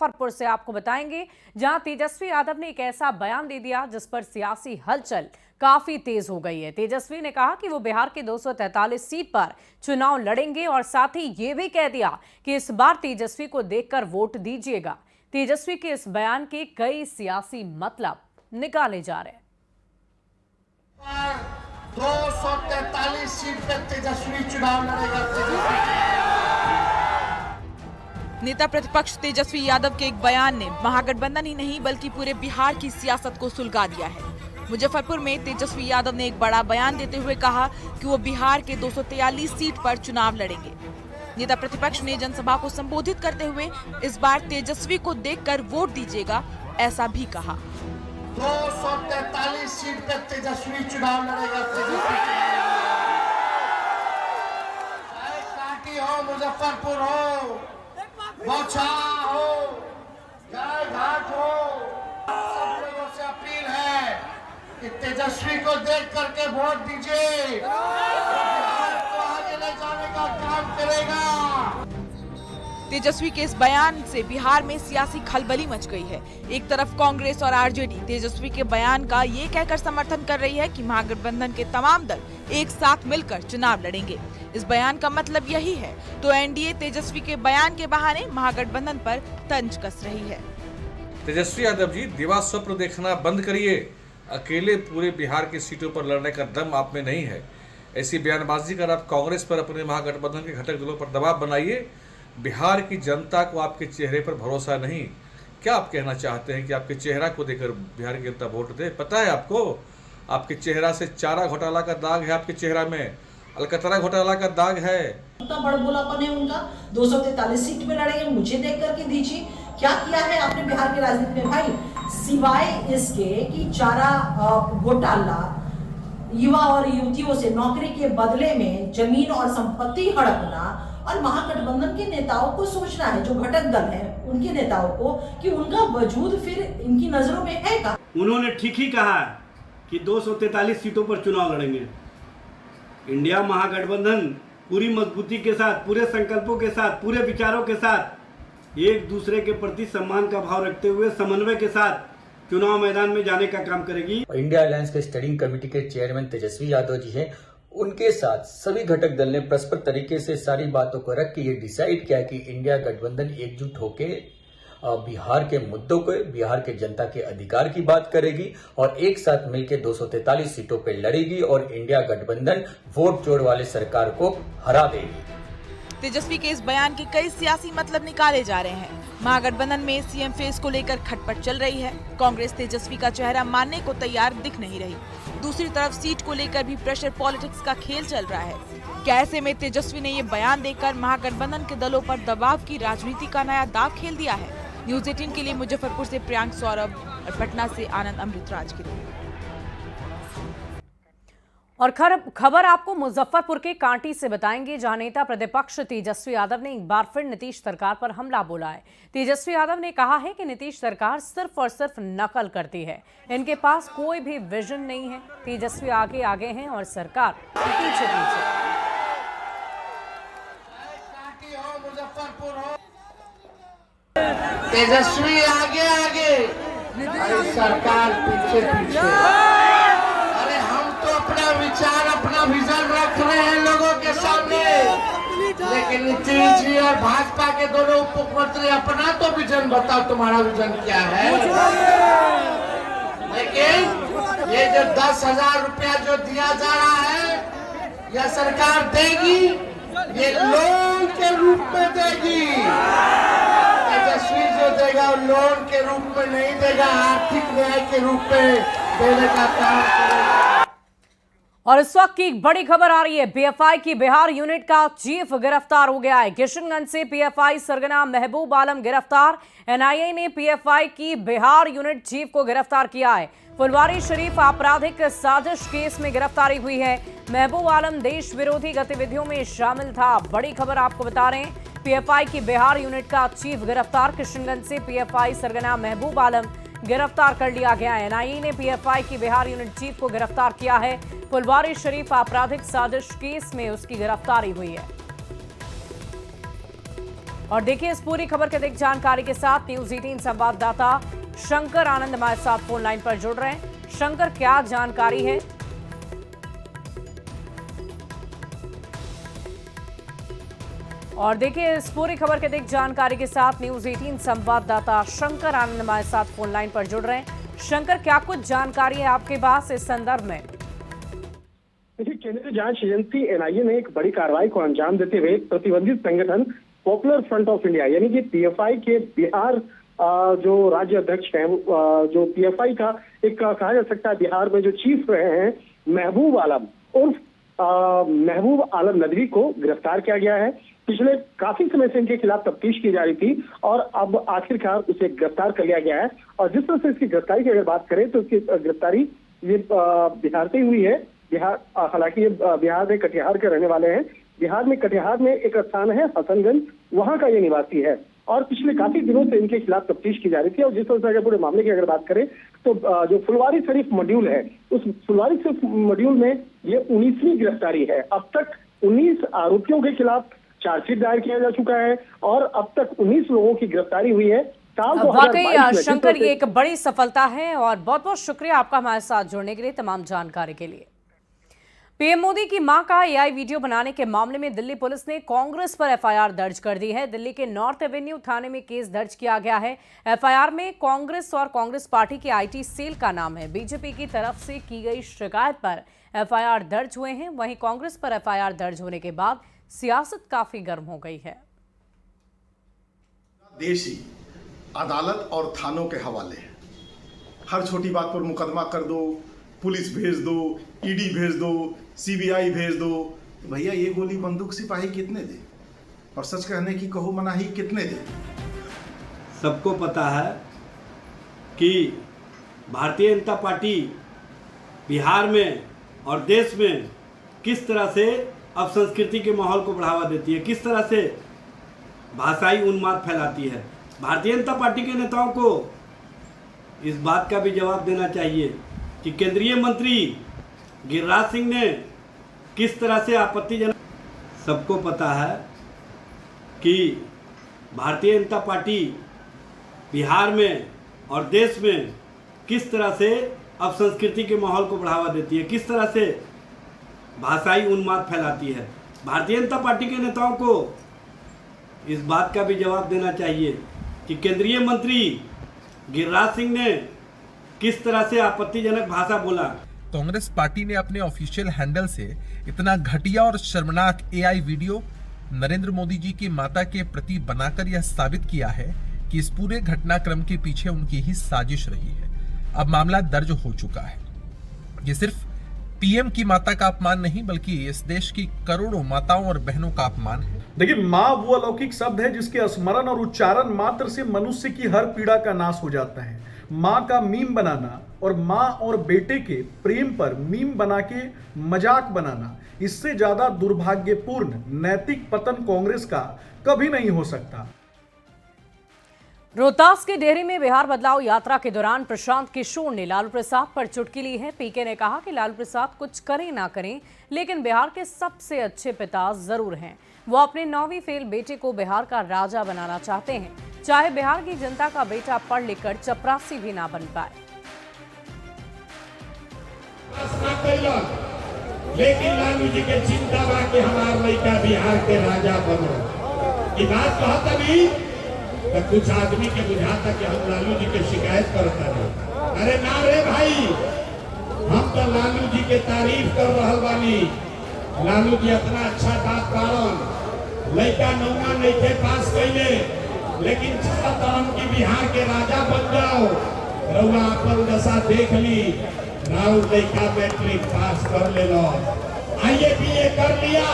मुजफ्फरपुर से आपको बताएंगे, जहां तेजस्वी यादव ने एक ऐसा बयान दे दिया जिस पर सियासी हलचल काफी तेज हो गई है। तेजस्वी ने कहा कि वो बिहार के 243 सीट पर चुनाव लड़ेंगे और साथ ही ये भी कह दिया कि इस बार तेजस्वी को देखकर वोट दीजिएगा। तेजस्वी के इस बयान के कई सियासी मतलब निकाले जा रहे हैं। 243 सीट पे तेजस्वी चुनाव लड़ेगा। नेता प्रतिपक्ष तेजस्वी यादव के एक बयान ने महागठबंधन ही नहीं बल्कि पूरे बिहार की सियासत को सुलगा दिया है। मुजफ्फरपुर में तेजस्वी यादव ने एक बड़ा बयान देते हुए कहा कि वो बिहार के 243 सीट पर चुनाव लड़ेंगे। नेता प्रतिपक्ष ने जनसभा को संबोधित करते हुए इस बार तेजस्वी को देखकर वोट दीजिएगा, ऐसा भी कहा। 243 सीट पे तेजस्वी चुनाव लड़ेगा। चाहे काटी हो, मुजफ्फरपुर हो, बौछा हो, गाय घाट हो, सब लोगों से अपील है कि तेजस्वी को देख करके वोट दीजिए। बिहार को आगे ले जाने का काम करेगा। तेजस्वी के इस बयान से बिहार में सियासी खलबली मच गई है। एक तरफ कांग्रेस और आरजेडी तेजस्वी के बयान का ये कहकर समर्थन कर रही है कि महागठबंधन के तमाम दल एक साथ मिलकर चुनाव लड़ेंगे। इस बयान का मतलब यही है, तो एनडीए तेजस्वी के बयान के बहाने महागठबंधन पर तंज कस रही है। तेजस्वी यादव जी, दिवा स्वप्न देखना बंद करिए। अकेले पूरे बिहार की सीटों पर लड़ने का दम आप में नहीं है। ऐसी बयानबाजी कर आप कांग्रेस पर, अपने महागठबंधन के घटक दलों पर दबाव बनाइए। बिहार की जनता को आपके चेहरे पर भरोसा नहीं। क्या आप कहना चाहते हैं कि आपके चेहरा को देखकर बिहार की जनता वोट दे? पता है आपको, आपके चेहरा से चारा घोटाला का दाग है, आपके चेहरा में अलकतरा घोटाला का दाग है। बड़बोलापन है उनका। 243 सीट में लड़ेंगे, मुझे देख करके दीजिए। क्या किया है आपने बिहार की राजनीति में भाई, सिवाय इसके कि चारा घोटाला, युवा और युवतियों से नौकरी के बदले में जमीन और संपत्ति हड़पना, और महागठबंधन के नेताओं को सोचना है, जो घटक दल है उनके नेताओं को, कि उनका वजूद फिर इनकी नजरों में है का। उन्होंने ठीक ही कहा कि 243 सीटों पर चुनाव लड़ेंगे। इंडिया महागठबंधन पूरी मजबूती के साथ, पूरे संकल्पों के साथ, पूरे विचारों के साथ, एक दूसरे के प्रति सम्मान का भाव रखते हुए समन्वय के साथ चुनाव मैदान में जाने का काम करेगी। इंडिया अलायंस के स्टैंडिंग कमेटी के चेयरमैन तेजस्वी यादव जी हैं। उनके साथ सभी घटक दल ने परस्पर तरीके से सारी बातों को रख के ये डिसाइड किया कि इंडिया गठबंधन एकजुट होकर बिहार के मुद्दों को, बिहार के जनता के अधिकार की बात करेगी और एक साथ मिलकर 243 सीटों पर लड़ेगी और इंडिया गठबंधन वोट जोड़ वाले सरकार को हरा देगी। तेजस्वी के इस बयान के कई सियासी मतलब निकाले जा रहे हैं। महागठबंधन में सीएम फेस को लेकर खटपट चल रही है। कांग्रेस तेजस्वी का चेहरा मानने को तैयार दिख नहीं रही। दूसरी तरफ सीट को लेकर भी प्रेशर पॉलिटिक्स का खेल चल रहा है। क्या ऐसे में तेजस्वी ने ये बयान देकर महागठबंधन के दलों पर दबाव की राजनीति का नया दाव खेल दिया है? न्यूज़ 18 के लिए मुजफ्फरपुर से प्रियांक सौरभ और पटना से आनंद अमृतराज की रिपोर्ट। और खबर आपको मुजफ्फरपुर के कांटी से बताएंगे, जहां नेता प्रतिपक्ष तेजस्वी यादव ने एक बार फिर नीतीश सरकार पर हमला बोला है। तेजस्वी यादव ने कहा है कि नीतीश सरकार सिर्फ और सिर्फ नकल करती है, इनके पास कोई भी विजन नहीं है। तेजस्वी आगे आगे हैं और सरकार पीछे पीछे। तेजस्वी आगे आगे, सरकार पीछे पीछे। अपना विचार, अपना विजन रख रहे हैं लोगों के सामने, लेकिन नीतीश जी और भाजपा के दोनों उप मुख्यमंत्री अपना तो विजन बताओ, तुम्हारा विजन क्या है? लेकिन ये जो 10,000 रुपया जो दिया जा रहा है, यह सरकार देगी, ये लोन के रूप में देगी। तेजस्वी जो देगा वो लोन के रूप में नहीं देगा, आर्थिक न्याय के रूप में देने का काम करेगा। और इस वक्त की बड़ी खबर आ रही है, पीएफआई की बिहार यूनिट का चीफ गिरफ्तार हो गया है। किशनगंज से पीएफआई सरगना महबूब आलम गिरफ्तार। एनआईए ने पीएफआई की बिहार यूनिट चीफ को गिरफ्तार किया है। फुलवारी शरीफ आपराधिक साजिश केस में गिरफ्तारी हुई है। महबूब आलम देश विरोधी गतिविधियों में शामिल था। बड़ी खबर आपको बता रहे हैं, पीएफआई की बिहार यूनिट का चीफ गिरफ्तार। किशनगंज से पीएफआई सरगना महबूब आलम गिरफ्तार कर लिया गया है। एनआईए ने पीएफआई की बिहार यूनिट चीफ को गिरफ्तार किया है। फुलवारी शरीफ आपराधिक साजिश केस में उसकी गिरफ्तारी हुई है। और देखिए इस पूरी खबर के अधिक जानकारी के साथ न्यूज 18 संवाददाता शंकर आनंद हमारे साथ फोन लाइन पर जुड़ रहे हैं। शंकर, क्या जानकारी है? और देखिए इस पूरी खबर के अधिक जानकारी के साथ न्यूज 18 संवाददाता शंकर आनंद हमारे साथ फोन लाइन पर जुड़ रहे हैं। शंकर, क्या कुछ जानकारी है आपके पास इस संदर्भ में? देखिए, केंद्रीय जांच एजेंसी एनआईए ने एक बड़ी कार्रवाई को अंजाम देते हुए प्रतिबंधित संगठन पॉपुलर फ्रंट ऑफ इंडिया यानी कि पीएफआई के बिहार जो राज्य अध्यक्ष हैं, जो पीएफआई का एक कहा जा सकता है बिहार में जो चीफ रहे हैं, महबूब आलम उर्फ महबूब आलम नदवी को गिरफ्तार किया गया है। पिछले काफी समय से इनके खिलाफ तफ्तीश की जा रही थी और अब आखिरकार उसे गिरफ्तार कर लिया गया है। और जिस तरह से इसकी गिरफ्तारी की अगर बात करें तो इसकी गिरफ्तारी ये बिहार से हुई है। बिहार, हालांकि ये बिहार में कटिहार के रहने वाले हैं। बिहार में कटिहार में एक स्थान है हसनगंज, वहां का ये निवासी है और पिछले काफी दिनों से इनके खिलाफ तफ्तीश की जा रही थी। और जिस तरह से अगर पूरे मामले की अगर बात करें तो जो फुलवारी शरीफ मॉड्यूल है, उस फुलवारी शरीफ मॉड्यूल में ये 19वीं गिरफ्तारी है। अब तक 19 आरोपियों के खिलाफ चार्जशीट दायर किया जा चुका है और अब तक 19 लोगों की गिरफ्तारी हुई है। वाकई शंकर, ये एक बड़ी सफलता है और बहुत बहुत शुक्रिया आपका हमारे साथ जुड़ने के लिए, तमाम जानकारी के लिए। पीएम मोदी की मां का एआई वीडियो बनाने के मामले में दिल्ली पुलिस ने कांग्रेस पर एफआईआर दर्ज कर दी है। दिल्ली के नॉर्थ एवेन्यू थाने में केस दर्ज किया गया है। एफआईआर में कांग्रेस और कांग्रेस पार्टी के आईटी सेल का नाम है। बीजेपी की तरफ से की गई शिकायत पर एफआईआर दर्ज हुए हैं। वहीं कांग्रेस पर एफआईआर दर्ज होने के बाद सियासत काफी गर्म हो गई है। देश ही अदालत और थानों के हवाले है। हर छोटी बात पर मुकदमा कर दो, पुलिस भेज दो, ईडी भेज दो, सीबीआई भेज दो। भैया ये गोली बंदूक सिपाही कितने दे और सच कहने की कहो मनाही कितने दे? सबको पता है कि भारतीय जनता पार्टी बिहार में और देश में किस तरह से अपसंस्कृति के माहौल को बढ़ावा देती है, किस तरह से भाषाई उन्माद फैलाती है। भारतीय जनता पार्टी के नेताओं को इस बात का भी जवाब देना चाहिए कि केंद्रीय मंत्री गिरिराज सिंह ने किस तरह से आपत्तिजनक। सबको पता है कि भारतीय जनता पार्टी बिहार में और देश में किस तरह से अपसंस्कृति के माहौल को बढ़ावा देती है, किस तरह से भाषाई उन्माद फैलाती है। भारतीय जनता पार्टी के नेताओं को इस बात का भी जवाब देना चाहिए कि केंद्रीय मंत्री गिरिराज सिंह ने किस तरह से आपत्तिजनक भाषा बोला। कांग्रेस पार्टी ने अपने ऑफिशियल हैंडल से इतना घटिया और शर्मनाक एआई वीडियो नरेंद्र मोदी जी की माता के प्रति बनाकर यह साबित किया है कि इस पूरे घटनाक्रम के पीछे उनकी ही साजिश रही है। अब मामला दर्ज हो चुका है। ये सिर्फ पीएम की माता का अपमान नहीं बल्कि इस देश की करोड़ों माताओं और बहनों का अपमान है। देखिए, माँ वो अलौकिक शब्द है जिसके स्मरण और उच्चारण मात्र से मनुष्य की हर पीड़ा का नाश हो जाता है। माँ का मीम बनाना और माँ और बेटे के प्रेम पर मीम बना के मजाक बनाना, इससे ज्यादा दुर्भाग्यपूर्ण नैतिक पतन कांग्रेस का कभी नहीं हो सकता। रोहतास के डेहरी में बिहार बदलाव यात्रा के दौरान प्रशांत किशोर ने लालू प्रसाद पर चुटकी ली है। पीके ने कहा कि लालू प्रसाद कुछ करें ना करें लेकिन बिहार के सबसे अच्छे पिता जरूर हैं। वो अपने 9वीं फेल बेटे को बिहार का राजा बनाना चाहते हैं, चाहे बिहार की जनता का बेटा पढ़ लिख कर चपरासी भी ना बन पाए। लेकिन लालू जी के चिंता बा कि हमार लड़का बिहार के राजा बनो। ये बात कहत अभी तो कुछ आदमी के बुझाता कि हम लालू जी के शिकायत करता नहीं। अरे ना रे भाई, हम तो लालू जी के तारीफ कर रहल बानी। लालू जी इतना अच्छा बात पालन, लड़का नौवा नहीं थे पास कैले, लेकिन चाहता हम कि बिहार के राजा बन जाओ। रउआ अपन दशा देख ली, राउ लड़का मैट्रिक पास कर ले लो, IAPA कर लिया।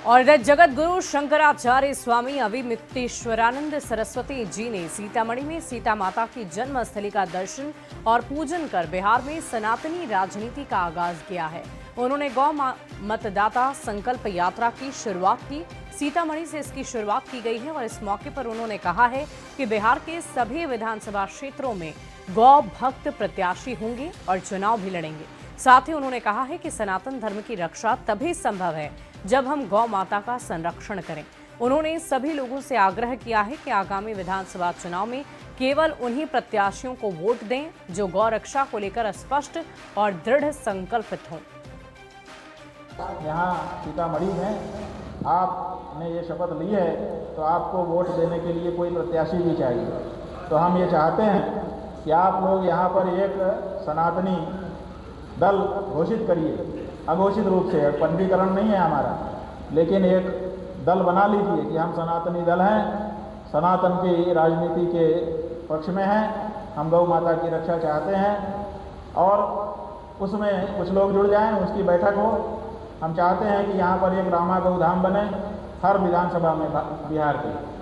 और इधर जगत गुरु शंकराचार्य स्वामी अविमुक्तेश्वरानंद सरस्वती जी ने सीतामढ़ी में सीता माता की जन्मस्थली का दर्शन और पूजन कर बिहार में सनातनी राजनीति का आगाज किया है। उन्होंने गौ मतदाता संकल्प यात्रा की शुरुआत की। सीतामढ़ी से इसकी शुरुआत की गई है और इस मौके पर उन्होंने कहा है कि बिहार के सभी विधानसभा क्षेत्रों में गौ भक्त प्रत्याशी होंगे और चुनाव भी लड़ेंगे। साथ ही उन्होंने कहा है कि सनातन धर्म की रक्षा तभी संभव है जब हम गौ माता का संरक्षण करें। उन्होंने सभी लोगों से आग्रह किया है कि आगामी विधानसभा चुनाव में केवल उन्हीं प्रत्याशियों को वोट दें जो गौ रक्षा को लेकर स्पष्ट और दृढ़ संकल्पित हों। यहाँ सीतामढ़ी में आपने ये शपथ ली है तो आपको वोट देने के लिए कोई प्रत्याशी भी चाहिए। तो हम ये चाहते हैं कि आप लोग यहाँ पर एक सनातनी दल घोषित करिए, अघोषित रूप से, पंजीकरण नहीं है हमारा, लेकिन एक दल बना लीजिए कि हम सनातनी दल हैं, सनातन की राजनीति के पक्ष में हैं, हम गौ माता की रक्षा चाहते हैं और उसमें कुछ लोग जुड़ जाएं, उसकी बैठक हो। हम चाहते हैं कि यहाँ पर एक रामा गौ धाम बने हर विधानसभा में बिहार के।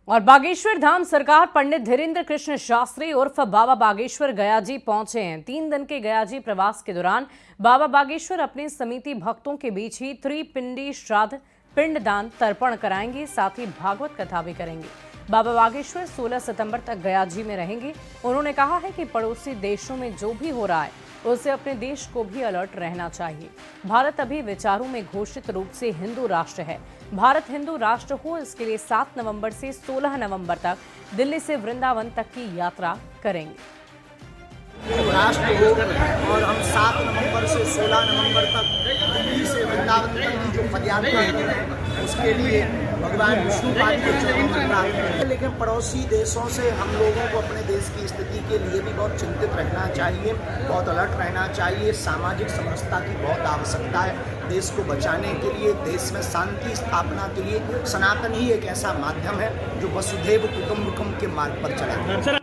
और बागेश्वर धाम सरकार पंडित धीरेन्द्र कृष्ण शास्त्री उर्फ बाबा बागेश्वर गयाजी पहुंचे हैं। 3 दिन के गयाजी प्रवास के दौरान बाबा बागेश्वर अपने समिति भक्तों के बीच ही त्रिपिंडी श्राद्ध, पिंडदान, तर्पण कराएंगे, साथ ही भागवत कथा भी करेंगे। बाबा बागेश्वर 16 सितंबर तक गयाजी में रहेंगे। उन्होंने कहा है कि पड़ोसी देशों में जो भी हो रहा है उससे अपने देश को भी अलर्ट रहना चाहिए। भारत अभी विचारों में घोषित रूप से हिंदू राष्ट्र है। भारत हिंदू राष्ट्र हो, इसके लिए 7 नवंबर से 16 नवंबर तक दिल्ली से वृंदावन तक की यात्रा करेंगे। राष्ट्र हो और हम 7 नवंबर से 16 नवंबर तक दिल्ली से वृंदावन तक की जो पदयात्रा है उसके लिए भगवान विष्णु पाद के चरणों में प्रार्थना है। लेकिन पड़ोसी देशों से हम लोगों को अपने देश की स्थिति के लिए भी बहुत चिंतित रहना चाहिए, बहुत अलर्ट रहना चाहिए। सामाजिक समरसता की बहुत आवश्यकता है देश को बचाने के लिए, देश में शांति स्थापना के लिए सनातन ही एक ऐसा माध्यम है जो वसुधैव कुटुंबकम के मार्ग पर चला।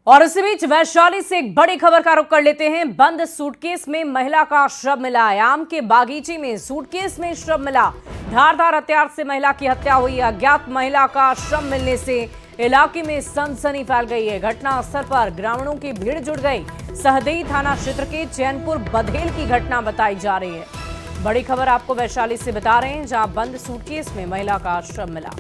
और इसी बीच वैशाली से एक बड़ी खबर का रुख कर लेते हैं। बंद सूटकेस में महिला का शव मिला। आम के बागीचे में सूटकेस में शव मिला। धारदार हथियार से महिला की हत्या हुई। अज्ञात महिला का शव मिलने से इलाके में सनसनी फैल गई है। घटना स्थल पर ग्रामीणों की भीड़ जुट गई। सहदेई थाना क्षेत्र के चैनपुर बधेल की घटना बताई जा रही है। बड़ी खबर आपको वैशाली से बता रहे हैं, जहां बंद सूटकेस में महिला का शव मिला।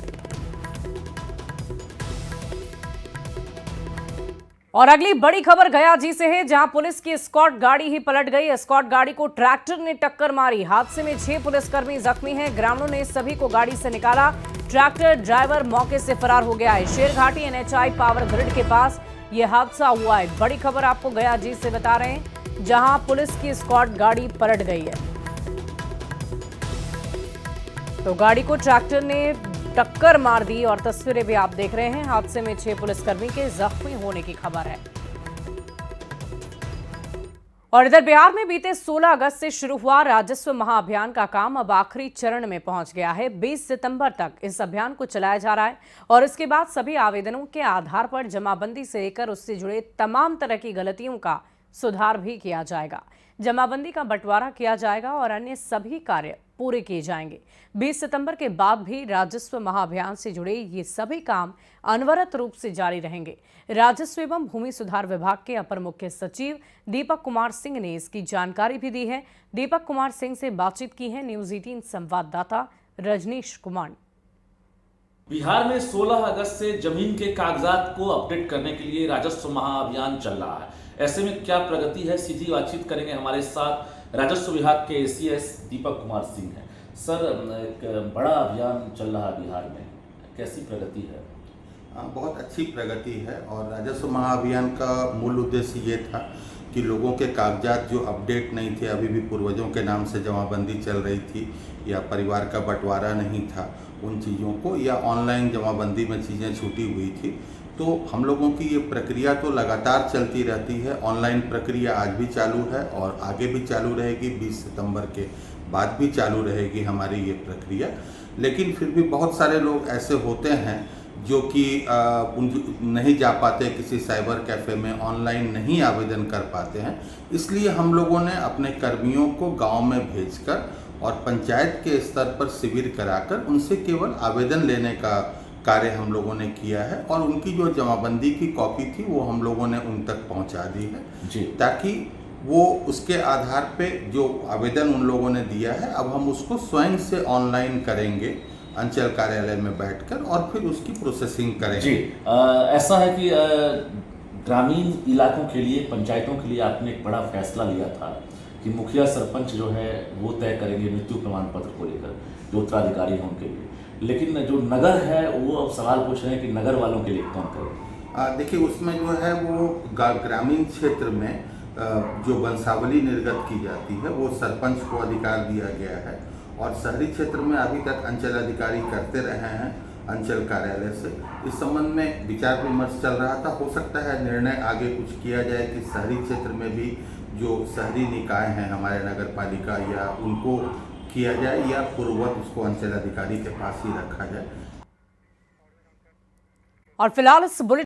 और अगली बड़ी खबर गयाजी से है, जहां पुलिस की एस्कॉर्ट गाड़ी ही पलट गई। एस्कॉर्ट गाड़ी को ट्रैक्टर ने टक्कर मारी। हादसे में 6 पुलिसकर्मी जख्मी हैं। ग्रामीणों ने सभी को गाड़ी से निकाला। ट्रैक्टर ड्राइवर मौके से फरार हो गया है। शेरघाटी NHI पावर ग्रिड के पास यह हादसा हुआ है। बड़ी खबर आपको गयाजी से बता रहे हैं, जहां पुलिस की एस्कॉर्ट गाड़ी पलट गई है। तो गाड़ी को ट्रैक्टर ने टक्कर मार दी और तस्वीरें भी आप देख रहे हैं। हादसे में 6 पुलिसकर्मी के जख्मी होने की खबर है। और इधर बिहार में बीते 16 अगस्त से शुरू हुआ राजस्व महाअभियान का काम अब आखिरी चरण में पहुंच गया है। 20 सितंबर तक इस अभियान को चलाया जा रहा है और इसके बाद सभी आवेदनों के आधार पर जमाबंदी से लेकर उससे जुड़े तमाम तरह की गलतियों का सुधार भी किया जाएगा। जमाबंदी का बंटवारा किया जाएगा और अन्य सभी कार्य पूरे किए जाएंगे। 20 सितंबर के बाद भी राजस्व महाअभियान से जुड़े ये सभी काम अनवरत रूप से जारी रहेंगे। राजस्व एवं भूमि सुधार विभाग के अपर मुख्य सचिव दीपक कुमार सिंह ने इसकी जानकारी भी दी है। दीपक कुमार सिंह से बातचीत की है न्यूज 18 संवाददाता रजनीश कुमार। बिहार में 16 अगस्त से जमीन के कागजात को अपडेट करने के लिए राजस्व महाअभियान चल रहा है। ऐसे में क्या प्रगति है, सीधी बातचीत करेंगे हमारे साथ राजस्व विभाग के ACS दीपक कुमार सिंह हैं। सर, एक बड़ा अभियान चल रहा है बिहार में, कैसी प्रगति है? बहुत अच्छी प्रगति है और राजस्व महाअभियान का मूल उद्देश्य ये था कि लोगों के कागजात जो अपडेट नहीं थे, अभी भी पूर्वजों के नाम से जमाबंदी चल रही थी या परिवार का बंटवारा नहीं था, उन चीज़ों को, या ऑनलाइन जमाबंदी में चीज़ें छूटी हुई थी, तो हम लोगों की ये प्रक्रिया तो लगातार चलती रहती है। ऑनलाइन प्रक्रिया आज भी चालू है और आगे भी चालू रहेगी। 20 सितंबर के बाद भी चालू रहेगी हमारी ये प्रक्रिया। लेकिन फिर भी बहुत सारे लोग ऐसे होते हैं जो कि नहीं जा पाते, किसी साइबर कैफ़े में ऑनलाइन नहीं आवेदन कर पाते हैं। इसलिए हम लोगों ने अपने कर्मियों को गांव में भेजकर और पंचायत के स्तर पर शिविर कराकर उनसे केवल आवेदन लेने का कार्य हम लोगों ने किया है और उनकी जो जमाबंदी की कॉपी थी वो हम लोगों ने उन तक पहुंचा दी है जी, ताकि वो उसके आधार पे जो आवेदन उन लोगों ने दिया है अब हम उसको स्वयं से ऑनलाइन करेंगे अंचल कार्यालय में बैठकर और फिर उसकी प्रोसेसिंग करेंगे जी। ऐसा है कि ग्रामीण इलाकों के लिए, पंचायतों के लिए आपने एक बड़ा फैसला लिया था कि मुखिया सरपंच जो है वो तय करेंगे मृत्यु प्रमाण पत्र को लेकर, जो उत्तराधिकारी हैं उनके लिए, लेकिन जो नगर है वो अब सवाल पूछ रहे हैं कि नगर वालों के लिए कौन करे। देखिए, उसमें जो है वो ग्रामीण क्षेत्र में जो वंशावली निर्गत की जाती है वो सरपंच को अधिकार दिया गया है, और शहरी क्षेत्र में अभी तक अंचल अधिकारी करते रहे हैं अंचल कार्यालय से। इस संबंध में विचार विमर्श चल रहा था। हो सकता है निर्णय आगे कुछ किया जाए कि शहरी क्षेत्र में भी जो शहरी निकाय हैं हमारे नगर पालिका, या उनको किया जाए या पूर्ववत उसको अंचल अधिकारी के पास ही रखा जाए। और फिलहाल इस बुलेटिन